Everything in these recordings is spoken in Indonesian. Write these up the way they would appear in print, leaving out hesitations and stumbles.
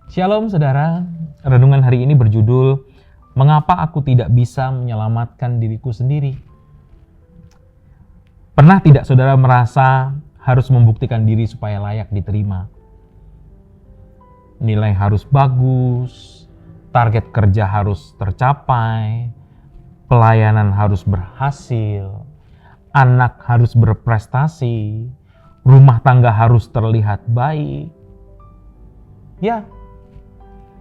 Shalom saudara, renungan hari ini berjudul Mengapa aku tidak bisa menyelamatkan diriku sendiri? Pernah tidak saudara merasa harus membuktikan diri supaya layak diterima? Nilai harus bagus, target kerja harus tercapai, pelayanan harus berhasil, anak harus berprestasi, rumah tangga harus terlihat baik. Ya,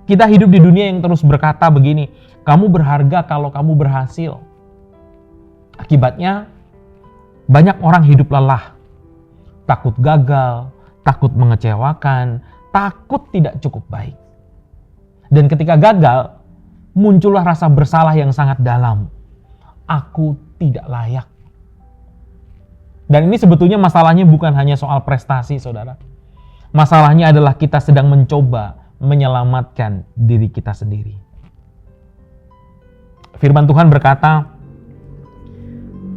kita hidup di dunia yang terus berkata begini, kamu berharga kalau kamu berhasil. Akibatnya, banyak orang hidup lelah, takut gagal, takut mengecewakan, takut tidak cukup baik. Dan ketika gagal, muncullah rasa bersalah yang sangat dalam. Aku tidak layak. Dan ini sebetulnya masalahnya bukan hanya soal prestasi, saudara. Masalahnya adalah kita sedang mencoba menyelamatkan diri kita sendiri. Firman Tuhan berkata,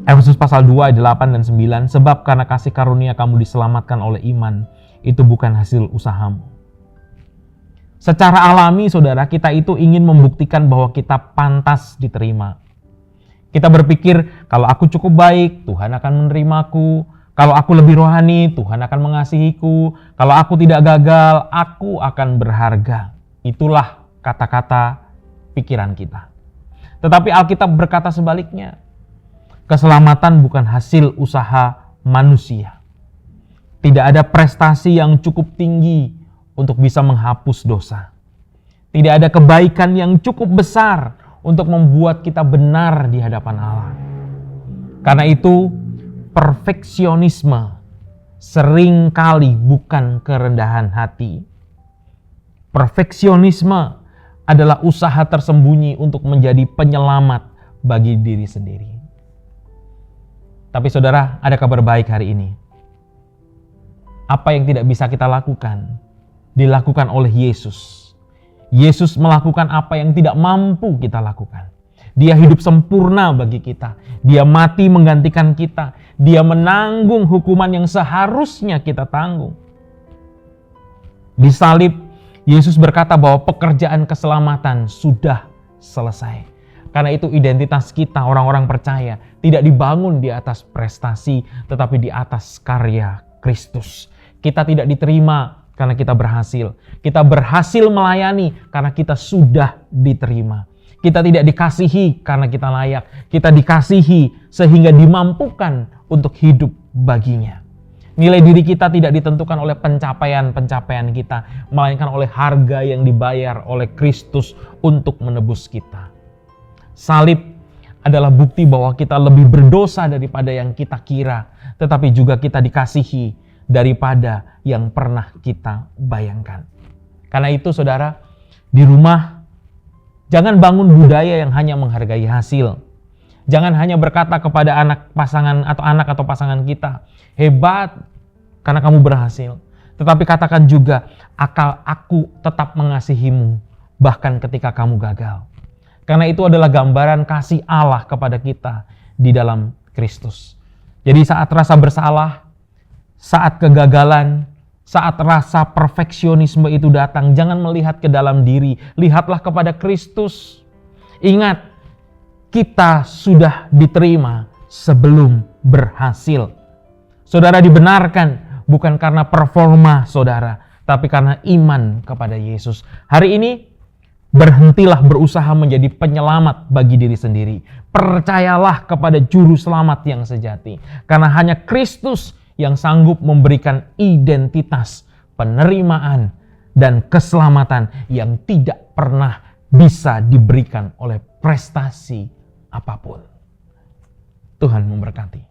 Efesus pasal 2 ayat 8 dan 9, sebab karena kasih karunia kamu diselamatkan oleh iman, itu bukan hasil usahamu. Secara alami saudara, kita itu ingin membuktikan bahwa kita pantas diterima. Kita berpikir, kalau aku cukup baik, Tuhan akan menerimaku. Kalau aku lebih rohani, Tuhan akan mengasihiku. Kalau aku tidak gagal, aku akan berharga. Itulah kata-kata pikiran kita. Tetapi Alkitab berkata sebaliknya. Keselamatan bukan hasil usaha manusia. Tidak ada prestasi yang cukup tinggi untuk bisa menghapus dosa. Tidak ada kebaikan yang cukup besar untuk membuat kita benar di hadapan Allah. Karena itu, perfeksionisme seringkali bukan kerendahan hati. Perfeksionisme adalah usaha tersembunyi untuk menjadi penyelamat bagi diri sendiri. Tapi saudara, ada kabar baik hari ini. Apa yang tidak bisa kita lakukan, dilakukan oleh Yesus. Yesus melakukan apa yang tidak mampu kita lakukan. Dia hidup sempurna bagi kita. Dia mati menggantikan kita. Dia menanggung hukuman yang seharusnya kita tanggung. Di salib, Yesus berkata bahwa pekerjaan keselamatan sudah selesai. Karena itu identitas kita orang-orang percaya tidak dibangun di atas prestasi, tetapi di atas karya Kristus. Kita tidak diterima karena kita berhasil. Kita berhasil melayani karena kita sudah diterima. Kita tidak dikasihi karena kita layak. Kita dikasihi sehingga dimampukan untuk hidup baginya. Nilai diri kita tidak ditentukan oleh pencapaian-pencapaian kita, melainkan oleh harga yang dibayar oleh Kristus untuk menebus kita. Salib adalah bukti bahwa kita lebih berdosa daripada yang kita kira, tetapi juga kita dikasihi daripada yang pernah kita bayangkan. Karena itu saudara, di rumah jangan bangun budaya yang hanya menghargai hasil. Jangan hanya berkata kepada anak atau pasangan kita, hebat karena kamu berhasil. Tetapi katakan juga, aku tetap mengasihimu bahkan ketika kamu gagal. Karena itu adalah gambaran kasih Allah kepada kita di dalam Kristus. Jadi saat rasa bersalah, saat kegagalan, saat rasa perfeksionisme itu datang, jangan melihat ke dalam diri, lihatlah kepada Kristus. Ingat, kita sudah diterima sebelum berhasil. Saudara dibenarkan bukan karena performa saudara, tapi karena iman kepada Yesus. Hari ini, berhentilah berusaha menjadi penyelamat bagi diri sendiri. Percayalah kepada Juru Selamat yang sejati. Karena hanya Kristus yang sanggup memberikan identitas, penerimaan, dan keselamatan yang tidak pernah bisa diberikan oleh prestasi apapun. Tuhan memberkati.